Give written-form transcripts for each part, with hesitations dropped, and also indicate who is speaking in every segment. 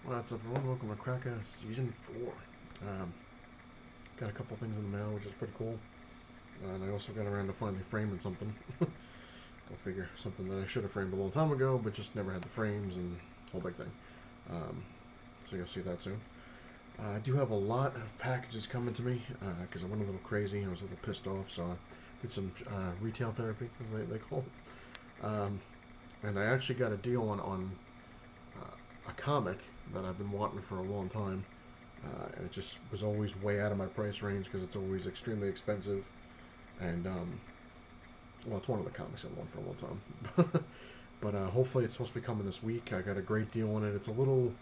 Speaker 1: What's up, everyone? Welcome to Cracker Season 4. Um, got a couple things in the mail, which is pretty cool. And I also got around to finally framing something. Go figure. Something that I should have framed a long time ago, but just never had the frames and whole big thing. Um, so you'll see that soon. I do have a lot of packages coming to me because I went a little crazy. I was a little pissed off, so I did some retail therapy, as they call it. And I actually got a deal on a comic that I've been wanting for a long time. And it just was always way out of my price range because it's always extremely expensive. And, well, it's one of the comics I've wanted for a long time. But hopefully it's supposed to be coming this week. I got a great deal on it. It's a little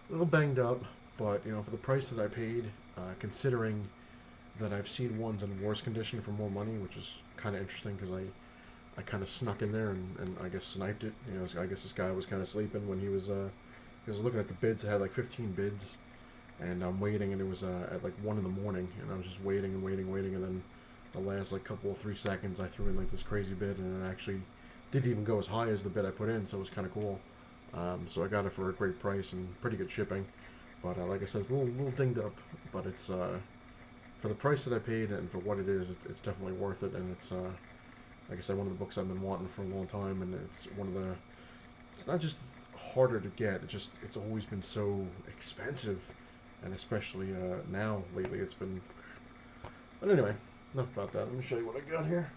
Speaker 1: banged up, but, you know, for the price that I paid, considering that I've seen ones in worse condition for more money, which is kind of interesting because I kind of snuck in there and I guess sniped it. You know, I guess this guy was kind of sleeping when he was looking at the bids. It had like 15 bids, and I'm waiting, and it was at like 1 in the morning, and I was just waiting and waiting, and then the last like couple of 3 seconds, I threw in like this crazy bid, and it actually didn't even go as high as the bid I put in, so it was kind of cool. So I got it for a great price and pretty good shipping, but like I said, it's a little dinged up, but it's for the price that I paid and for what it is, it's definitely worth it, and it's like I said, one of the books I've been wanting for a long time, and it's one of the. It's not just harder to get; it's always been so expensive, and especially now lately, it's been. But anyway, enough about that. Let me show you what I got here.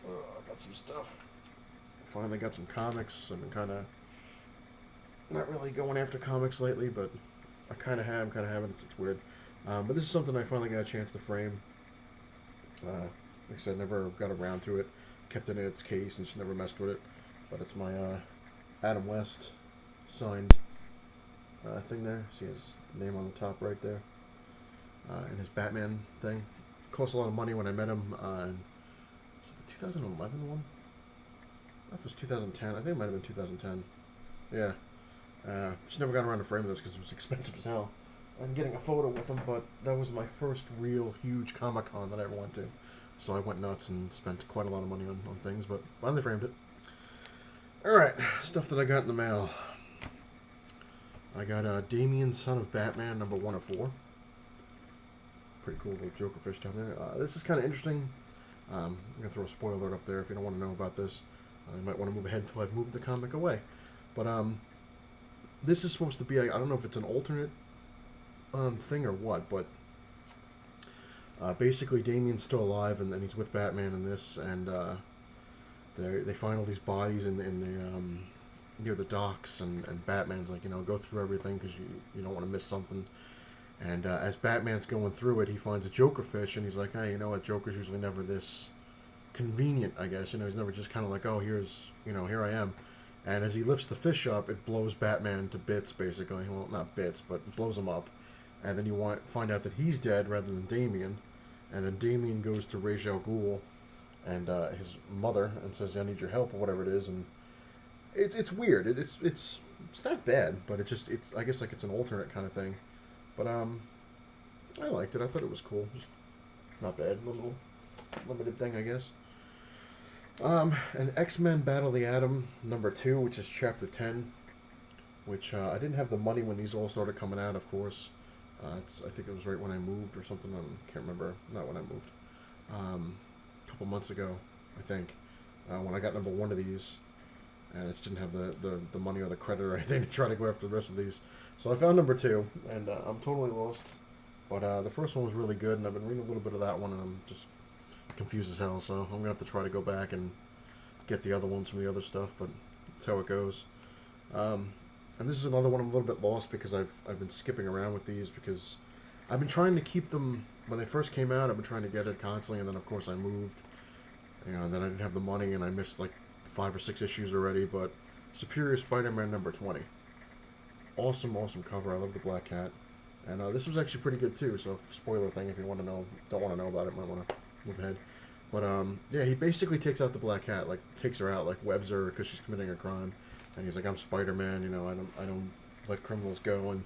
Speaker 1: I got some stuff. Finally got some comics. I've been kind of not really going after comics lately, but I kind of have, kind of haven't. It's weird. But this is something I finally got a chance to frame. Like I said, never got around to it. Kept it in its case and just never messed with it. But it's my Adam West signed thing there. See his name on the top right there. And his Batman thing. Cost a lot of money when I met him. Was it the 2011 one? I don't know if it was 2010. I think it might have been 2010. Yeah. Just never got around to framing this because it was expensive as hell. I'm getting a photo with him, but that was my first real huge Comic Con that I ever went to. So I went nuts and spent quite a lot of money on things, but finally framed it. Alright, stuff that I got in the mail. I got Damian, Son of Batman, number 1 of 4. Pretty cool little Joker fish down there. This is kind of interesting. I'm going to throw a spoiler alert up there if you don't want to know about this. You might want to move ahead until I've moved the comic away. But this is supposed to be, I don't know if it's an alternate thing or what, but basically Damien's still alive and he's with Batman in this, and they find all these bodies in the near the docks, and Batman's like, you know, go through everything because you don't want to miss something. And as Batman's going through it, he finds a Joker fish, and he's like, hey, you know what, Joker's usually never this convenient, I guess. You know, he's never just kind of like, oh, here I am. And as he lifts the fish up, it blows Batman to bits, basically. Well, not bits, but it blows him up. And then you find out that he's dead rather than Damien. And then Damien goes to Ra's al Ghul and his mother and says, I need your help, or whatever it is. And it's weird. It's not bad, but it's I guess like it's an alternate kind of thing. But I liked it. I thought it was cool. Just not bad. A little limited thing, I guess. And X-Men Battle the Atom number 2, which is chapter 10, which I didn't have the money when these all started coming out, of course. I think it was right when I moved or something. I can't remember. Not when I moved. A couple months ago, I think, when I got number 1 of these, and I just didn't have the money or the credit or anything to try to go after the rest of these. So I found number 2, and I'm totally lost. But the first one was really good, and I've been reading a little bit of that one, and I'm just confused as hell. So I'm gonna have to try to go back and get the other ones from the other stuff. But that's how it goes. And this is another one I'm a little bit lost because I've been skipping around with these because I've been trying to keep them when they first came out. I've been trying to get it constantly, and then of course I moved, you know, and then I didn't have the money, and I missed like 5 or 6 issues already. But Superior Spider-Man number 20, awesome cover. I love the Black Cat, and this was actually pretty good too. So spoiler thing, if you want to know, don't want to know about it, might want to move ahead. But yeah, he basically takes out the Black Cat, like takes her out, like webs her because she's committing a crime. And he's like, I'm Spider-Man, you know, I don't let criminals go. And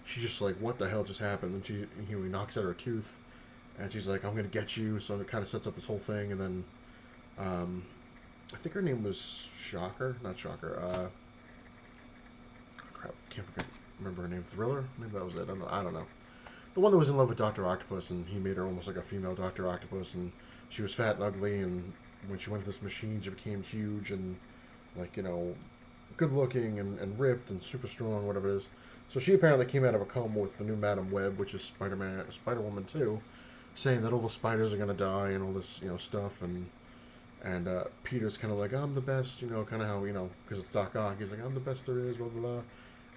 Speaker 1: she's just like, what the hell just happened? And he knocks out her tooth, and she's like, I'm gonna get you. So it kind of sets up this whole thing. And then I think her name was Shocker, not Shocker. Crap, can't remember her name. Thriller? Maybe that was it. I don't know. The one that was in love with Dr. Octopus, and he made her almost like a female Dr. Octopus, and she was fat and ugly, and when she went to this machine, she became huge and, like, good looking and ripped and super strong, whatever it is. So she apparently came out of a coma with the new Madam Web, which is Spider-Woman 2, saying that all the spiders are going to die and all this, stuff, and Peter's kind of like, I'm the best, kind of how, because it's Doc Ock, he's like, I'm the best there is, blah, blah, blah.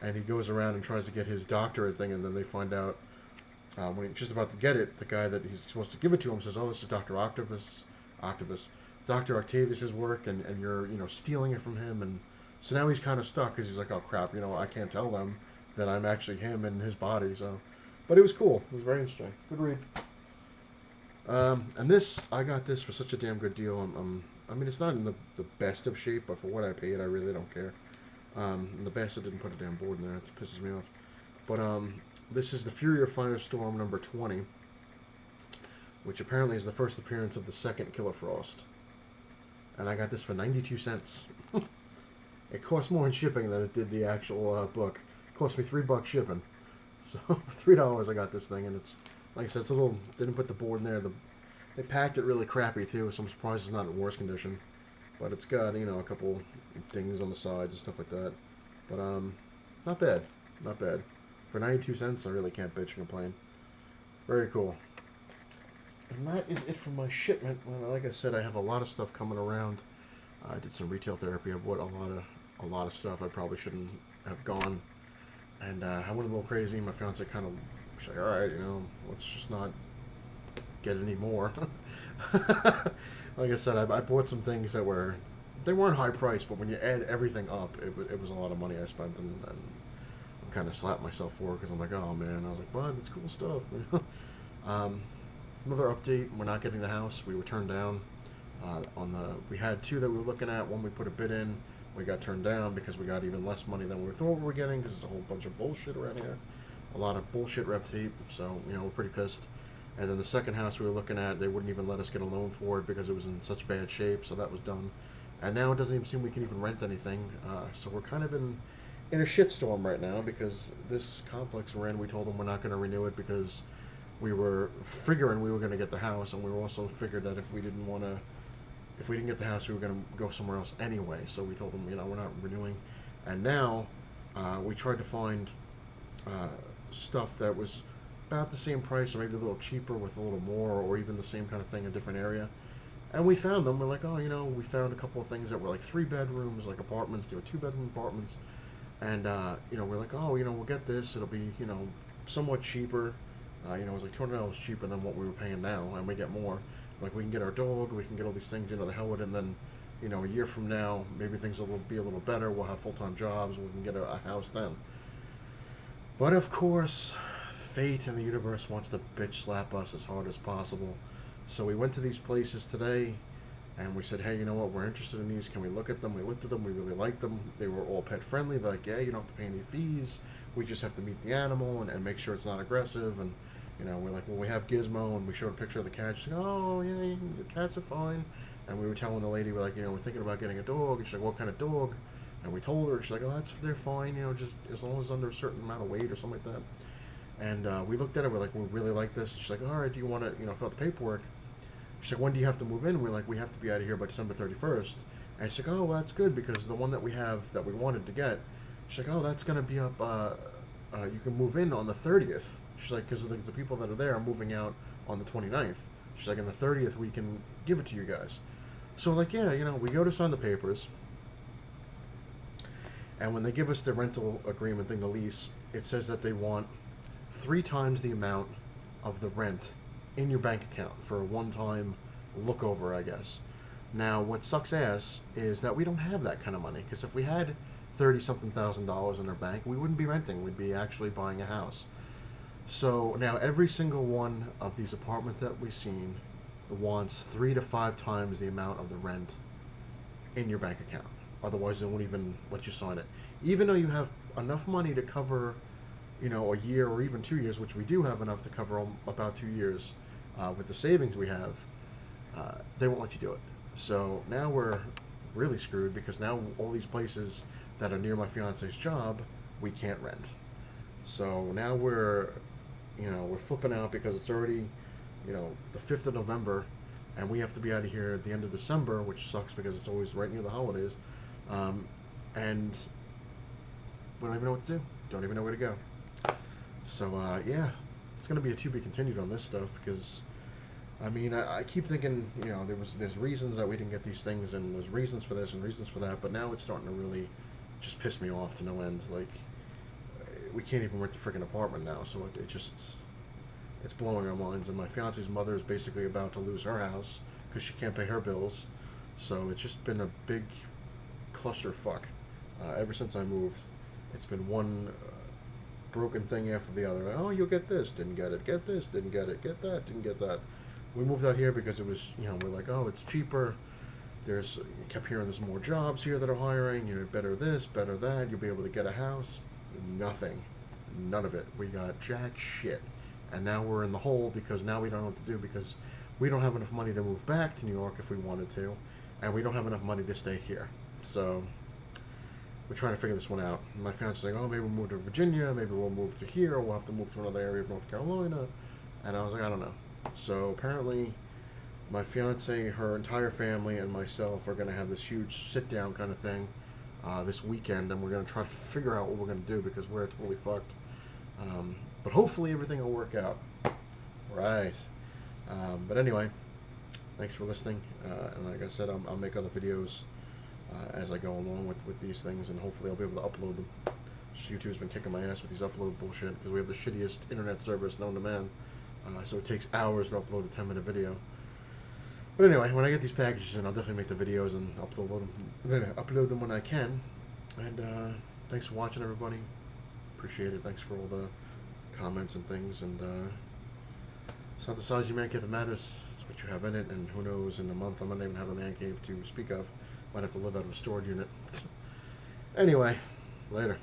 Speaker 1: And he goes around and tries to get his doctorate thing, and then they find out, when he's just about to get it, the guy that he's supposed to give it to him says, oh, this is Dr. Octopus, Dr. Octavius's work, and you're, stealing it from him, and so now he's kind of stuck, because he's like, oh, crap, I can't tell them that I'm actually him in his body, so. But it was cool. It was very interesting. Good read. And this, I got this for such a damn good deal. I mean, it's not in the best of shape, but for what I paid, I really don't care. And the bastard didn't put a damn board in there. It pisses me off. But this is the Fury of Firestorm number 20, which apparently is the first appearance of the second Killer Frost. And I got this for 92 cents. It cost more in shipping than it did the actual book. It cost me $3 shipping. So for $3 I got this thing, and it's, like I said, it's a little, they didn't put the board in there. They packed it really crappy too, so I'm surprised it's not in worse condition. But it's got, a couple things on the sides and stuff like that. But not bad. Not bad. For 92 cents, I really can't bitch and complain. Very cool. And that is it for my shipment. Well, like I said, I have a lot of stuff coming around. I did some retail therapy. I bought a lot of stuff I probably shouldn't have gone. And I went a little crazy. My fiance kind of was like, all right, let's just not get any more. Like I said, I bought some things that they weren't high price, but when you add everything up, it was a lot of money I spent, and I kind of slapped myself for it because I'm like, oh man, I was like, but it's cool stuff. Another update: we're not getting the house. We were turned down. We had two that we were looking at. One we put a bid in. We got turned down because we got even less money than we thought we were getting because there's a whole bunch of bullshit around here. A lot of bullshit rep tape. So we're pretty pissed. And then the second house we were looking at, they wouldn't even let us get a loan for it because it was in such bad shape, so that was done. And now it doesn't even seem we can even rent anything, so we're kind of in a shitstorm right now because this complex we're in, we told them we're not going to renew it because we were figuring we were going to get the house, and we were also figured that if we didn't get the house, we were going to go somewhere else anyway, so we told them, we're not renewing. And now, we tried to find stuff that was about the same price or maybe a little cheaper with a little more, or even the same kind of thing in a different area. And we found them. We're like, oh, we found a couple of things that were like 3 bedrooms, like apartments. They were 2-bedroom apartments. And, we're like, oh, we'll get this. It'll be, somewhat cheaper. It was like $200 cheaper than what we were paying now, and we get more. Like, we can get our dog, we can get all these things, the hell with it, and then, a year from now, maybe things will be a little better. We'll have full-time jobs. We can get a house then. But, of course, fate and the universe wants to bitch slap us as hard as possible. So we went to these places today, and we said, hey, you know what, we're interested in these. Can we look at them? We looked at them. We really liked them. They were all pet-friendly. They're like, yeah, you don't have to pay any fees. We just have to meet the animal and make sure it's not aggressive. And, we're like, well, we have Gizmo, and we showed a picture of the cat. She's like, oh, yeah, the cats are fine. And we were telling the lady, we're like, we're thinking about getting a dog. And she's like, what kind of dog? And we told her. She's like, oh, they're fine, just as long as it's under a certain amount of weight or something like that. And we looked at it. We're like, we really like this. She's like, all right, do you want to, fill out the paperwork? She's like, when do you have to move in? We're like, we have to be out of here by December 31st. And she's like, oh, well, that's good because the one that we have that we wanted to get, she's like, oh, that's going to be up, you can move in on the 30th. She's like, because the people that are there are moving out on the 29th. She's like, on the 30th, we can give it to you guys. So, like, yeah, we go to sign the papers. And when they give us the rental agreement thing, the lease, it says that they want 3 times the amount of the rent in your bank account for a one-time lookover, I guess. Now, what sucks ass is that we don't have that kind of money, because if we had $30-something thousand in our bank, we wouldn't be renting. We'd be actually buying a house. So now every single one of these apartments that we've seen wants 3 to 5 times the amount of the rent in your bank account. Otherwise, they won't even let you sign it. Even though you have enough money to cover, a year or even 2 years, which we do have enough to cover about 2 years with the savings we have, they won't let you do it. So now we're really screwed because now all these places that are near my fiance's job, we can't rent. So now we're flipping out because it's already, the 5th of November, and we have to be out of here at the end of December, which sucks because it's always right near the holidays. And we don't even know what to do. Don't even know where to go. So, yeah, it's going to be a to be continued on this stuff because, I mean, I keep thinking, there's reasons that we didn't get these things, and there's reasons for this and reasons for that, but now it's starting to really just piss me off to no end. Like, we can't even rent the freaking apartment now, so it's blowing our minds. And my fiance's mother is basically about to lose her house because she can't pay her bills. So it's just been a big clusterfuck ever since I moved. It's been one broken thing after the other. Oh, you'll get this, didn't get it. Get this, didn't get it. Get that, didn't get that. We moved out here because it was, we're like, oh, it's cheaper. You kept hearing there's more jobs here that are hiring. Better this, better that. You'll be able to get a house. Nothing. None of it. We got jack shit. And now we're in the hole because now we don't know what to do because we don't have enough money to move back to New York if we wanted to, and we don't have enough money to stay here. So we're trying to figure this one out. And my fiance's like, oh, maybe we'll move to Virginia, maybe we'll move to here, or we'll have to move to another area of North Carolina. And I was like, I don't know. So apparently my fiance, her entire family, and myself are going to have this huge sit-down kind of thing this weekend, and we're going to try to figure out what we're going to do because we're totally fucked. But hopefully everything will work out. Right. But anyway, thanks for listening. And like I said, I'll make other videos as I go along with these things, and hopefully I'll be able to upload them. YouTube's been kicking my ass with these upload bullshit because we have the shittiest internet service known to man. So it takes hours to upload a 10-minute video. But anyway, when I get these packages in, I'll definitely make the videos and upload them when I can. And thanks for watching, everybody. Appreciate it. Thanks for all the comments and things. And it's not the size of your man cave that matters. It's what you have in it. And who knows, in a month I might not even have a man cave to speak of. Might have to live out of a storage unit. Anyway, later.